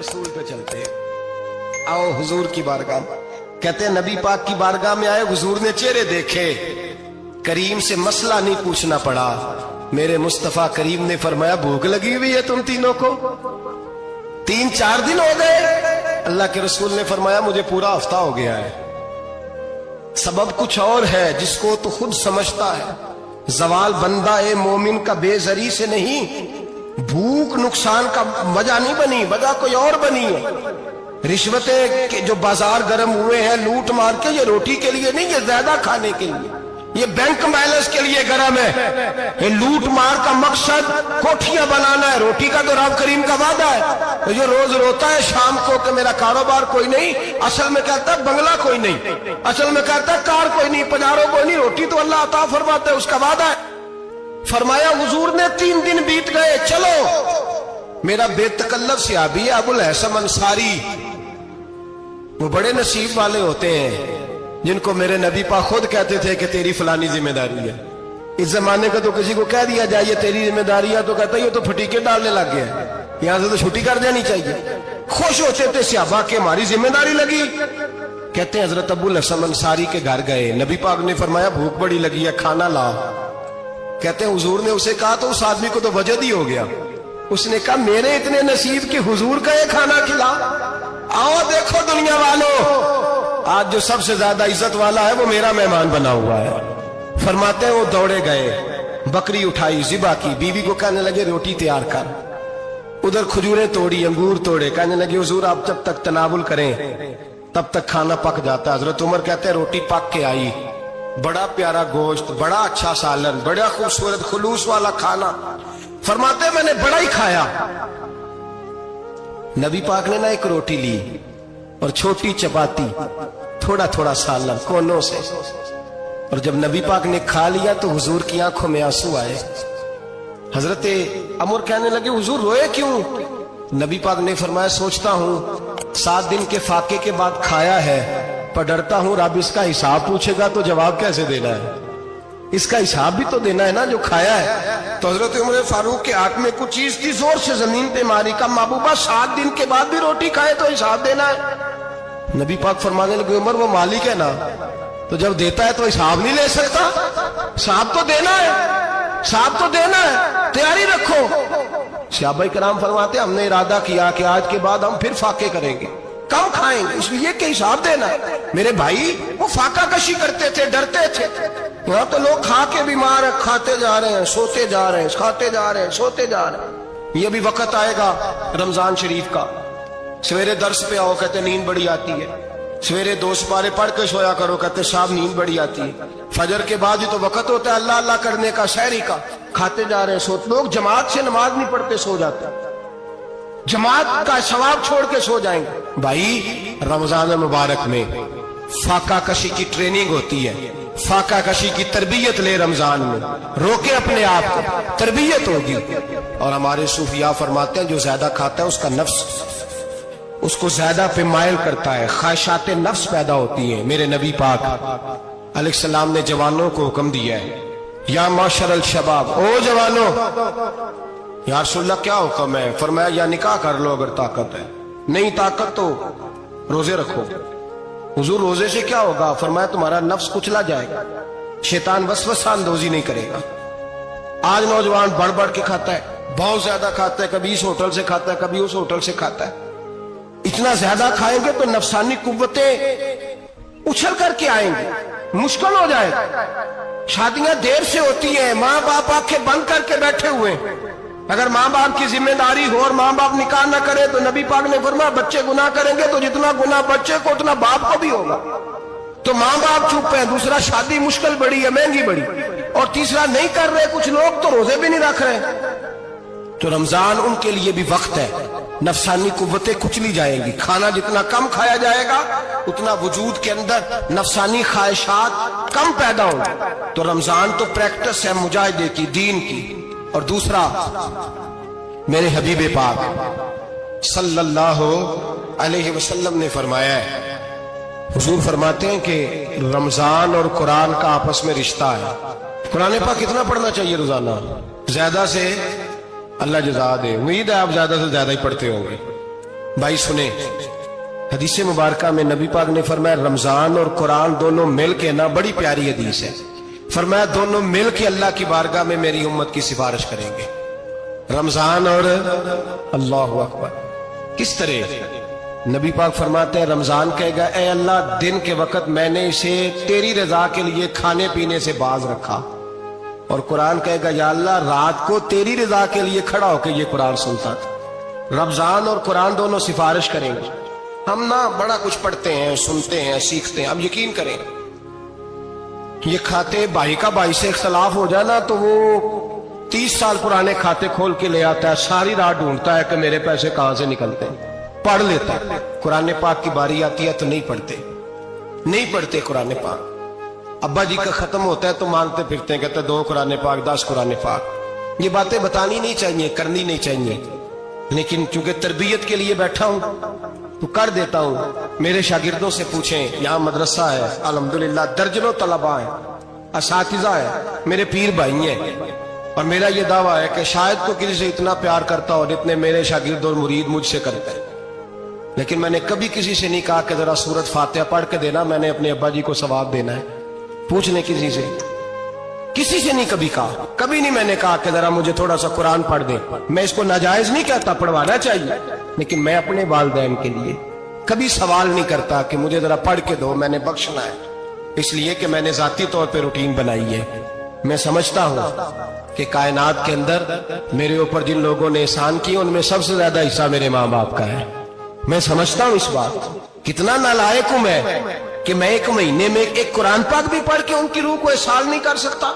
रसूल पे चलते। आओ हुजूर की बारगाह। कहते हैं नबी पाक की बारगाह में आए, हुजूर ने चेहरे देखे, करीम से मसला नहीं पूछना पड़ा। मेरे मुस्तफा करीम ने फरमाया भूख लगी हुई है तुम तीनों को? 3-4 दिन हो गए। अल्लाह के रसूल ने फरमाया मुझे पूरा हफ्ता हो गया है। सबब कुछ और है जिसको तो खुद समझता है। जवाल बंदा ए मोमिन का बेजरी से नहीं, भूख नुकसान का वजह नहीं बनी, वजह कोई और बनी है। रिश्वतें के जो बाजार गर्म हुए हैं लूट मार के, ये रोटी के लिए नहीं, ये ज्यादा खाने के लिए, ये बैंक बैलेंस के लिए गरम है। ये लूट मार का मकसद कोठियां बनाना है, रोटी का तो रब करीम का वादा है। तो जो रोज रोता है शाम को कि मेरा कारोबार कोई नहीं, असल में कहता है बंगला कोई नहीं, असल में कहता है कार कोई नहीं, पजारो कोई नहीं, रोटी तो अल्लाह अता फरमाता है, उसका वादा है। फरमाया हुजूर ने 3 दिन बीत गए, चलो। मेरा बेतकल्लफ सहाबी है अबुल हसन अंसारी, वो बड़े नसीब वाले होते हैं जिनको मेरे नबी पाक खुद कहते थे कि तेरी फलानी जिम्मेदारी है। इस जमाने का तो किसी को कह दिया जाए ये तेरी जिम्मेदारी है तो कहता है ये तो फटीके डालने लग गया है, यहां से तो छुट्टी कर देनी चाहिए। खुश होते थे सहाबा के हमारी जिम्मेदारी लगी। कहते हैं हजरत अबुल हसन अंसारी के घर गए, नबी पाक ने फरमाया भूख बड़ी लगी है, खाना ला। कहते हैं हुजूर ने उसे कहा तो उस आदमी को तो वजद ही हो गया। उसने कहा मेरे इतने नसीब कि हुजूर का ये खाना खिला। आओ देखो दुनिया वालों, आज जो सबसे ज्यादा इज्जत वाला है वो मेरा मेहमान बना हुआ है। फरमाते हैं वो दौड़े गए, बकरी उठाई, जिबा की, बीवी को कहने लगे रोटी तैयार कर। उधर खजूरें तोड़ी, अंगूर तोड़े, कहने लगे हुजूर आप जब तक तनावुल करें तब तक खाना पक जाता है। हजरत उमर कहते हैं रोटी पक के आई, बड़ा प्यारा गोश्त, बड़ा अच्छा सालन, बड़ा खूबसूरत खुलूस वाला खाना। फरमाते मैंने बड़ा ही खाया। नबी पाक ने ना एक रोटी ली और छोटी चपाती, थोड़ा थोड़ा सालन कोनों से, और जब नबी पाक ने खा लिया तो हुजूर की आंखों में आंसू आए। हजरत अमर कहने लगे हुजूर रोए क्यों? नबी पाक ने फरमाया सोचता हूं 7 दिन के फाके के बाद खाया है, पर डरता हूं रब इसका हिसाब पूछेगा तो जवाब कैसे देना है, इसका हिसाब भी तो देना है ना जो खाया है। तो हजरत उमर फारूक के हाथ में कुछ चीज थी, जोर से जमीन पे मारी, का महबूबा 7 दिन के बाद भी रोटी खाए तो हिसाब देना है। नबी पाक फरमाने लगे उमर वो मालिक है ना, तो जब देता है तो हिसाब नहीं ले सकता, हिसाब तो देना है, हिसाब तो देना है, तैयारी रखो। सहाबा किराम फरमाते हमने इरादा किया कि आज के बाद हम फिर फाके करेंगे, कम खाएंगे, इसलिए कि हिसाब देना। मेरे भाई वो फाका कशी करते थे, डरते थे। यहाँ तो लोग खा के बीमार है, खाते जा रहे हैं, सोते जा रहे हैं, खाते जा रहे हैं, सोते जा रहे हैं। ये भी वक्त आएगा रमजान शरीफ का, सवेरे दर्स पे आओ कहते नींद बड़ी आती है, सवेरे 2 सिपारे पढ़ के सोया करो कहते साहब नींद बड़ी आती है। फजर के बाद ही तो वक्त होता है अल्लाह अल्लाह करने का, सहरी का, खाते जा रहे हैं, सोते। लोग जमात से नमाज नहीं पढ़ते सो जाते, जमात का सवाब छोड़ के सो जाएंगे। भाई रमजान मुबारक में फाका कशी की ट्रेनिंग होती है, फाका कशी की तरबियत ले रमजान में, रोके अपने आप को, तरबियत होगी। और हमारे सूफिया फरमाते हैं जो ज्यादा खाता है उसका नफ्स उसको ज्यादा पे मायल करता है, ख्वाहिशात नफ्स पैदा होती हैं। मेरे नबी पाक अलैहिस्सलाम ने जवानों को हुक्म दिया है या माशरल शबाब, ओ जवानों, या रसूलल्लाह क्या हुक्म है? फरमाया या निकाह कर लो अगर ताकत है, नहीं ताकत तो रोजे रखो। हुजूर रोजे से क्या होगा? फरमाया तुम्हारा नफ्स कुचला जाएगा, शैतान वसवसा अंदोजी नहीं करेगा। आज नौजवान बढ़ बढ़ के खाता है, बहुत ज्यादा खाता है, कभी इस होटल से खाता है, कभी उस होटल से खाता है। इतना ज्यादा खाएंगे तो नफसानी कुव्वतें उछल करके आएंगे, मुश्किल हो जाएगा। शादियां देर से होती हैं, माँ बाप आंखें बंद करके बैठे हुए हैं। अगर माँ बाप की जिम्मेदारी हो और माँ बाप निकाह न करे तो नबी पाक ने फरमाया बच्चे गुनाह करेंगे तो जितना गुनाह बच्चे को उतना बाप को भी होगा। तो माँ बाप चुप है, दूसरा शादी मुश्किल बड़ी है, महंगी बड़ी, और तीसरा नहीं कर रहे कुछ लोग तो रोजे भी नहीं रख रहे। तो रमजान उनके लिए भी वक्त है, नफसानी कुव्वतें कुचली जाएंगी। खाना जितना कम खाया जाएगा उतना वजूद के अंदर नफसानी ख्वाहिशात कम पैदा होंगी। तो रमजान तो प्रैक्टिस है मुजाहिदे की, दीन की। और दूसरा मेरे हबीब पाक सल्लल्लाहु अलैहि वसल्लम ने फरमाया है, हुजूर फरमाते हैं कि रमजान और कुरान का आपस में रिश्ता है। कुरान पाक कितना पढ़ना चाहिए रोजाना? ज्यादा से अल्लाह जज़ा दे, उम्मीद है आप ज्यादा से ज्यादा ही पढ़ते होंगे। भाई सुने, हदीस मुबारका में नबी पाक ने फरमाया रमजान और कुरान दोनों मिल के ना, बड़ी प्यारी हदीस है, फरमाया दोनों मिल के अल्लाह की बारगाह में मेरी उम्मत की सिफारिश करेंगे। रमजान और अल्लाहु अकबर। किस तरह? नबी पाक फरमाते हैं रमजान कहेगा ए अल्लाह दिन के वक्त मैंने इसे तेरी रजा के लिए खाने पीने से बाज रखा, और कुरान कहेगा या अल्लाह रात को तेरी रजा के लिए खड़ा होकर ये कुरान सुनता था। रमजान और कुरान दोनों सिफारिश करेंगे। हम ना बड़ा कुछ पढ़ते हैं, सुनते हैं, सीखते हैं, अब यकीन करें ये खाते भाई का भाई से इख्तलाफ हो जाए ना तो वो 30 साल पुराने खाते खोल के ले आता है, सारी रात ढूंढता है कि मेरे पैसे कहां से निकलते हैं, पढ़ लेता है। कुरान पाक की बारी आती है तो नहीं पढ़ते कुरान पाक। अब्बा जी का खत्म होता है तो मांगते फिरते हैं, कहते 2 कुरान पाक 10 कुरान पाक। ये बातें बतानी नहीं चाहिए, करनी नहीं चाहिए, लेकिन चूंकि तरबियत के लिए बैठा हूं तो कर देता हूं। मेरे शागिर्दों से पूछें, यहाँ मदरसा है अल्हम्दुलिल्लाह, दर्जनों तलबा है, असातिज़ा है, मेरे पीर भाई हैं, और मेरा ये दावा है कि शायद तो किसी से इतना प्यार करता हो जितने मेरे शागिर्द और मुरीद मुझसे करते हैं। लेकिन मैंने कभी किसी से नहीं कहा कि जरा सूरत फातिहा पढ़ के देना, मैंने अपने अब्बा जी को सवाब देना है। पूछ लें किसी से नहीं कभी कहा, कभी नहीं मैंने कहा कि जरा मुझे थोड़ा सा कुरान पढ़ दे। मैं इसको नाजायज नहीं कहता, पढ़वाना चाहिए, लेकिन मैं अपने वालिदैन के लिए कभी सवाल नहीं करता कि मुझे जरा पढ़ के दो, मैंने बख्शना है, इसलिए कि मैंने जाती तौर पे रूटीन बनाई है। मैं समझता हूं कि कायनात के अंदर मेरे ऊपर जिन लोगों ने एहसान किए उनमें सबसे ज्यादा हिस्सा मेरे माँ बाप का है। मैं समझता हूं इस बात, कितना नालायक हूं मैं कि मैं 1 महीने में एक कुरान पाक भी पढ़ के उनकी रूह को एहसास नहीं कर सकता।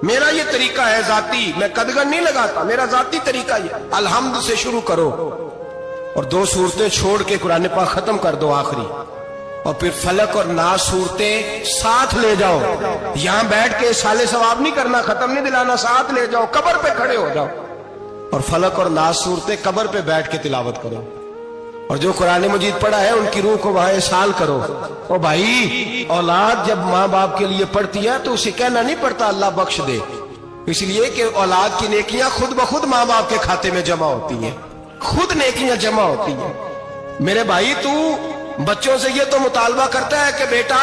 मेरा ये तरीका है जाती, मैं कदगन नहीं लगाता, मेरा जाती तरीका ये, अलहम्द से शुरू करो और 2 सूरतें छोड़ के कुरान पाक खत्म कर दो आखिरी, और फिर फलक और नास सूरतें साथ ले जाओ। यहां बैठ के साले सवाब नहीं करना, खत्म नहीं दिलाना, साथ ले जाओ, कब्र पे खड़े हो जाओ और फलक और नास सूरतें कब्र पे बैठ के तिलावत करो, और जो कुरान मजीद पढ़ा है उनकी रूह को वहां एहसास करो। ओ भाई, औलाद जब माँ बाप के लिए पढ़ती है तो उसे कहना नहीं पड़ता अल्लाह बख्श दे, इसलिए कि औलाद की नेकियां खुद ब खुद माँ बाप के खाते में जमा होती हैं, खुद नेकियां जमा होती हैं। मेरे भाई, तू बच्चों से ये तो मुतालबा करता है कि बेटा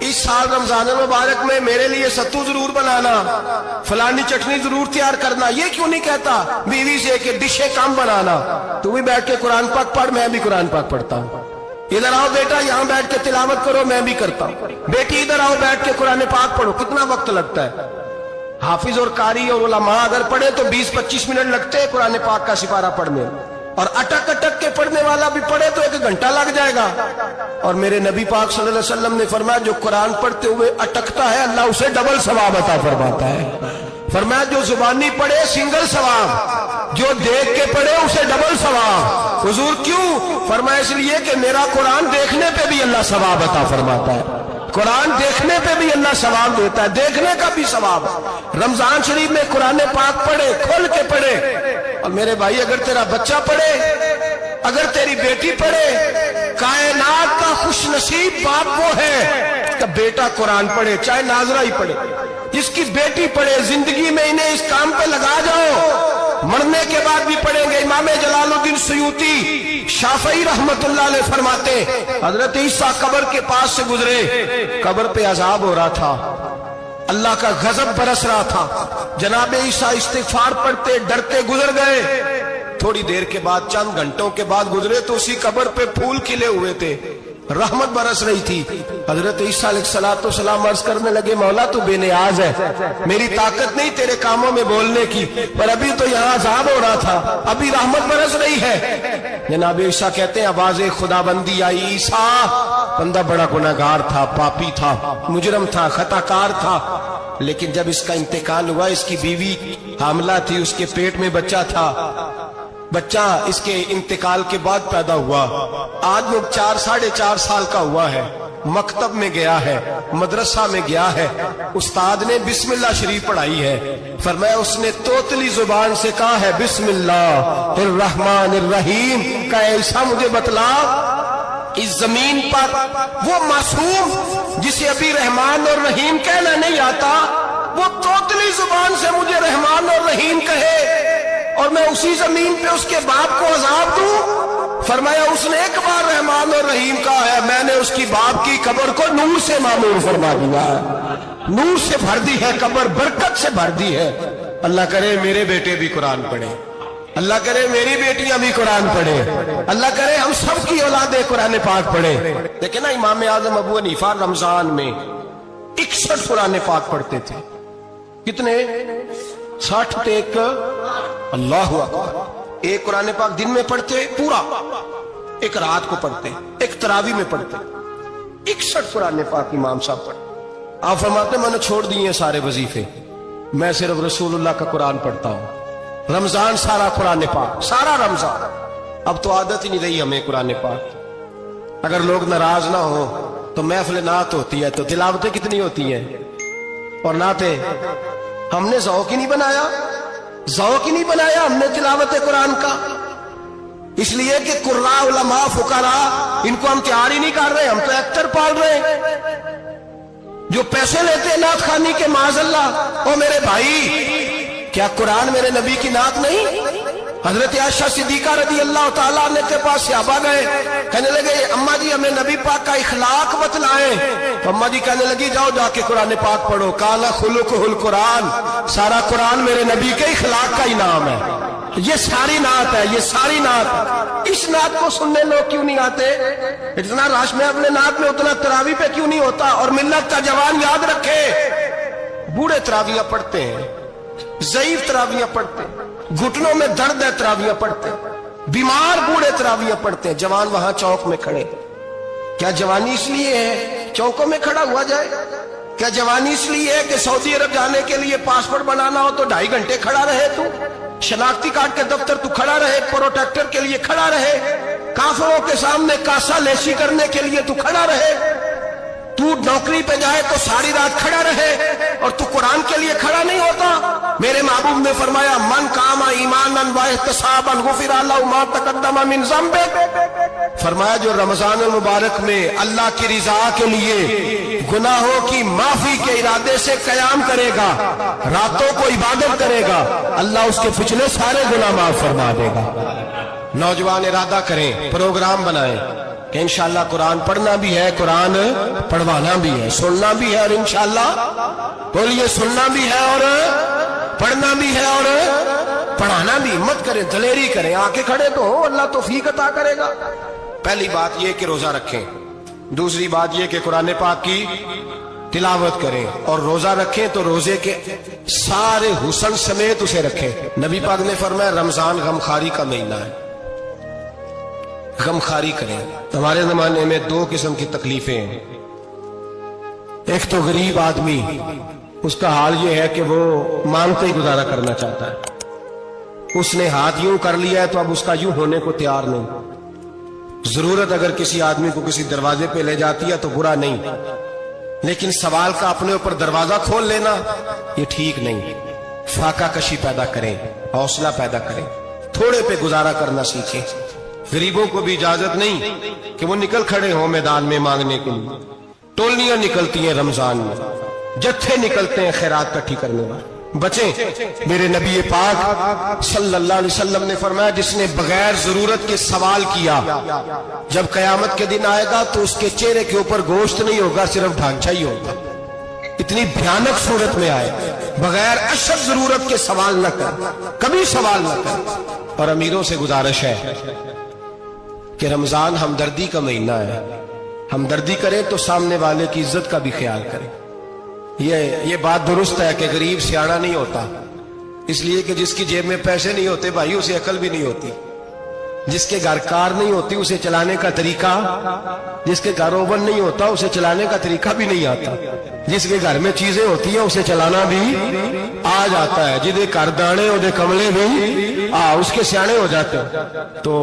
इस साल रमजान मुबारक में मेरे लिए सत्तू जरूर बनाना, फलानी चटनी जरूर तैयार करना, ये क्यों नहीं कहता बीवी से कि डिशें कम बनाना? तू भी बैठ के कुरान पाक पढ़, मैं भी कुरान पाक पढ़ता हूँ। इधर आओ बेटा, यहाँ बैठ के तिलावत करो, मैं भी करता हूँ। बेटी इधर आओ, बैठ के कुरान पाक पढ़ो। कितना वक्त लगता है? हाफिज और कारी और उलमा अगर पढ़े तो 20-25 मिनट लगते हैं कुरान पाक का सिपारा पढ़ने, और अटक अटक के पढ़ने वाला भी पढ़े तो 1 घंटा लग जाएगा। और मेरे नबी पाक सल्लल्लाहु अलैहि वसल्लम ने फरमाया जो कुरान पढ़ते हुए अटकता है अल्लाह उसे डबल सवाब अता फरमाता है। फरमाया जो जुबानी पढ़े सिंगल सवाब, जो देख के पढ़े उसे डबल सवाब। हुजूर क्यों? फरमाया इसलिए कि मेरा कुरान देखने पे भी अल्लाह सवाब अता फरमाता है, कुरान देखने पे भी अल्लाह सवाब देता है, देखने का भी सवाब। रमजान शरीफ में कुरान पाक पढ़े, खोल के पढ़े। और मेरे भाई, अगर तेरा बच्चा पढ़े, अगर तेरी बेटी पढ़े, कायनात का खुश नसीब बाप वो है कि बेटा कुरान पढ़े, चाहे नाजरा ही पढ़े, जिसकी बेटी पढ़े। जिंदगी में इन्हें इस काम पे लगा जाओ, मरने के बाद भी पढ़ेंगे। इमाम जलालुद्दीन सुयूती शाफई रहमतुल्लाह अलैह फरमाते, हजरत ईसा कब्र के पास से गुजरे, कब्र पे अजाब हो रहा था, अल्लाह का गजब बरस रहा था। जनाब ईसा इस्तिगफार पढ़ते डरते गुजर गए। थोड़ी देर के बाद, चंद घंटों के बाद गुजरे तो उसी कब्र पे फूल खिले हुए थे, रहमत बरस रही थी। हजरत ईसा अलैहिस्सलाम अर्ज करने लगे, मौला तू बेनियाज है, मेरी ताकत नहीं तेरे कामों में बोलने की, पर अभी तो यहाँ अज़ाब हो रहा था, अभी रहमत बरस रही है। जनाब ईसा कहते हैं आवाज़े खुदाबंदी आई, ईसा बंदा बड़ा गुनाहगार था, पापी था, मुजरम था, खताकार था, लेकिन जब इसका इंतकाल हुआ, इसकी बीवी हामला थी, उसके पेट में बच्चा था, बच्चा इसके इंतकाल के बाद पैदा हुआ। आज वो 4-4.5 साल का हुआ है, मकतब में गया है, मदरसा में गया है, उस्ताद ने बिस्मिल्लाह शरीफ पढ़ाई है। फरमाया उसने तोतली जुबान से कहा है बिस्मिल्लाहिर्रहमानिर्रहीम का, ऐसा मुझे बतला इस जमीन पर वो मासूम जिसे अभी रहमान और रहीम कहना नहीं आता, वो तोतली जुबान से मुझे रहमान और रहीम कहे। اور میں اسی زمین پہ اس کے باپ کو عذاب دوں؟ فرمایا اس نے ایک بار رحمان اور رحیم کہا ہے، میں نے اس کی باپ کی قبر کو نور سے معمور فرما دیا ہے، نور سے بھر دی ہے قبر، برکت سے بھر دی ہے۔ اللہ کرے میرے بیٹے بھی قرآن پڑھیں، اللہ کرے میری بیٹیاں بھی قرآن پڑھیں، اللہ کرے ہم سب کی اولادیں قرآن پاک پڑھیں۔ دیکھیں نا امام اعظم ابو حنیفہ رمضان میں 61 قرآن پاک پڑھتے تھے۔ کتنے؟ 60 ٹیک اللہ اکبر۔ ایک قرآن پاک دن میں پڑھتے پورا، ایک رات کو پڑھتے، ایک تراوی میں پڑھتے۔ 61 قرآن پاک امام صاحب پڑھتے۔ آپ فرماتے میں نے چھوڑ دیے سارے وظیفے، میں صرف رسول اللہ کا قرآن پڑھتا ہوں۔ رمضان سارا قرآن پاک، سارا رمضان۔ اب تو عادت ہی نہیں رہی ہمیں قرآن پاک۔ اگر لوگ ناراض نہ ہو تو محفل نعت ہوتی ہے تو تلاوتیں کتنی ہوتی ہیں، اور نعتیں ہم نے ذوق ہی نہیں بنایا، ذوق ہی نہیں بنایا ہم نے تلاوت قرآن کا، اس لیے کہ قراء علماء فقراء ان کو ہم تیار ہی نہیں کر رہے، ہم تو ایکٹر پال رہے ہیں جو پیسے لیتے ہیں نعت خوانی کے، معاذ اللہ۔ او میرے بھائی، کیا قرآن میرے نبی کی نعت نہیں؟ حضرت عائشہ صدیقہ رضی اللہ تعالیٰ عنہ کے پاس صحابہ گئے، کہنے لگے اماں جی ہمیں نبی پاک کا اخلاق بتلائیں، تو اماں جی کہنے لگی جاؤ جا کے قرآن پاک پڑھو، قال خلقہ القرآن، سارا قرآن میرے نبی کے اخلاق کا انعام ہے۔ یہ ساری نعت ہے، یہ ساری نعت۔ اس نعت کو سننے لوگ کیوں نہیں آتے؟ اتنا راش میں اپنے نعت میں اتنا تراوی پہ کیوں نہیں ہوتا؟ اور ملت کا جوان یاد رکھے، بوڑھے تراویاں پڑھتے ہیں، ضعیف تراویاں پڑھتے ہیں، گھٹنوں میں درد ہے تراویاں پڑھتے ہیں، بیمار بوڑھے تراویاں پڑھتے ہیں، جوان وہاں چوک میں کھڑے۔ کیا جوانی اس لیے ہے چوکوں میں کھڑا ہوا جائے؟ کیا جوانی اس لیے ہے کہ سعودی عرب جانے کے لیے پاسپورٹ بنانا ہو تو 2.5 گھنٹے کھڑا رہے تو؟ شناختی کارڈ کے دفتر تو کھڑا رہے، پروٹیکٹر کے لیے کھڑا رہے، کافروں کے سامنے کاسا لیسی کرنے کے لیے تو کھڑا رہے، تو نوکری پہ جائے تو ساری رات کھڑا رہے، اور تو قرآن کے لیے کھڑا نہیں ہوتا؟ میرے محبوب نے فرمایا من قام ایمانا واحتسابا غفر له ما تقدم من ذنبه، فرمایا جو رمضان المبارک میں اللہ کی رضا کے لیے گناہوں کی معافی کے ارادے سے قیام کرے گا، راتوں کو عبادت کرے گا، اللہ اس کے پچھلے سارے گناہ معاف فرما دے گا۔ نوجوان ارادہ کریں، پروگرام بنائیں کہ انشاءاللہ قرآن پڑھنا بھی ہے، قرآن پڑھوانا بھی ہے، سننا بھی ہے، اور انشاءاللہ بولیے سننا بھی ہے اور پڑھنا بھی ہے اور پڑھانا بھی۔ ہمت کریں، دلیری کریں، آ کے کھڑے تو ہو، اللہ توفیق عطا کرے گا۔ پہلی بات یہ کہ روزہ رکھیں، دوسری بات یہ کہ قرآن پاک کی تلاوت کریں، اور روزہ رکھیں تو روزے کے سارے حسن سمیت اسے رکھیں۔ نبی پاک نے فرمایا رمضان غمخواری کا مہینہ ہے، غمخواری کریں۔ ہمارے زمانے میں 2 قسم کی تکلیفیں ہیں، ایک تو غریب آدمی، اس کا حال یہ ہے کہ وہ مانگتے ہی گزارا کرنا چاہتا ہے، اس نے ہاتھ یوں کر لیا ہے تو اب اس کا یوں ہونے کو تیار نہیں۔ ضرورت اگر کسی آدمی کو کسی دروازے پہ لے جاتی ہے تو برا نہیں، لیکن سوال کا اپنے اوپر دروازہ کھول لینا یہ ٹھیک نہیں۔ فاقہ کشی پیدا کریں، حوصلہ پیدا کریں، تھوڑے پہ گزارا کرنا سیکھیں۔ غریبوں کو بھی اجازت نہیں کہ وہ نکل کھڑے ہوں میدان میں مانگنے کے لیے، ٹولیاں نکلتی ہیں رمضان میں، جتھے نکلتے ہیں خیرات اکٹھی کرنے والے۔ بچیں، میرے نبی پاک صلی اللہ علیہ وسلم نے فرمایا جس نے بغیر ضرورت کے سوال کیا، جب قیامت کے دن آئے گا تو اس کے چہرے کے اوپر گوشت نہیں ہوگا، صرف ڈھانچہ ہی ہوگا۔ اتنی بھیانک صورت میں آئے، بغیر اشد ضرورت کے سوال نہ کر، کبھی سوال نہ کر۔ اور امیروں سے گزارش ہے کہ رمضان ہمدردی کا مہینہ ہے، ہمدردی کریں تو سامنے والے کی عزت کا بھی خیال کریں۔ یہ بات درست ہے کہ غریب سیاڑا نہیں ہوتا، اس لیے کہ جس کی جیب میں پیسے نہیں ہوتے بھائی اسے عقل بھی نہیں ہوتی، جس کے گھر کار نہیں ہوتی اسے چلانے کا طریقہ، جس کے گھر اوون نہیں ہوتا اسے چلانے کا طریقہ بھی نہیں آتا، جس کے گھر میں چیزیں ہوتی ہیں اسے چلانا بھی آ جاتا ہے، جدے گھر دانے اودے کملے بھی اس کے سیانے ہو جاتے ہیں۔ تو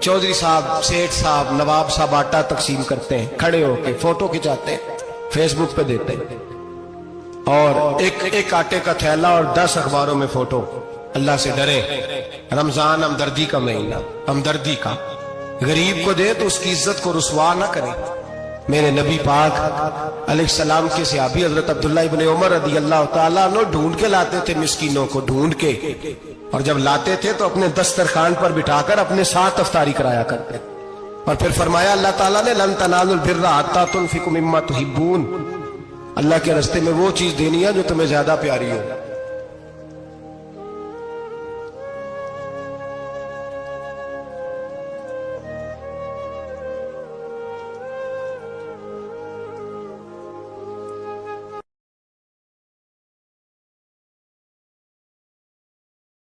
چودھری صاحب، سیٹھ صاحب، نواب صاحب آٹا تقسیم کرتے ہیں، کھڑے ہو کے فوٹو کھچاتے ہیں، فیس بک پہ دیتے ہیں، اور ایک آٹے کا تھیلا اور 10 اخباروں میں فوٹو۔ اللہ سے ڈریں، رمضان ہمدردی کا مہینہ، ہمدردی کا۔ غریب کو دے تو اس کی عزت کو رسوا نہ کریں، میرے نبی پاک علیہ السلام کے صحابی حضرت عبداللہ ابن عمر رضی اللہ تعالیٰ عنہ ڈھونڈ کے لاتے تھے مسکینوں کو، ڈھونڈ کے، اور جب لاتے تھے تو اپنے دسترخوان پر بٹھا کر اپنے ساتھ افطاری کرایا کرتے، اور پھر فرمایا اللہ تعالیٰ نے لن تنالوا البر حتی تنفقوا مما تحبون، اللہ کے راستے میں وہ چیز دینی ہے جو تمہیں زیادہ پیاری ہو۔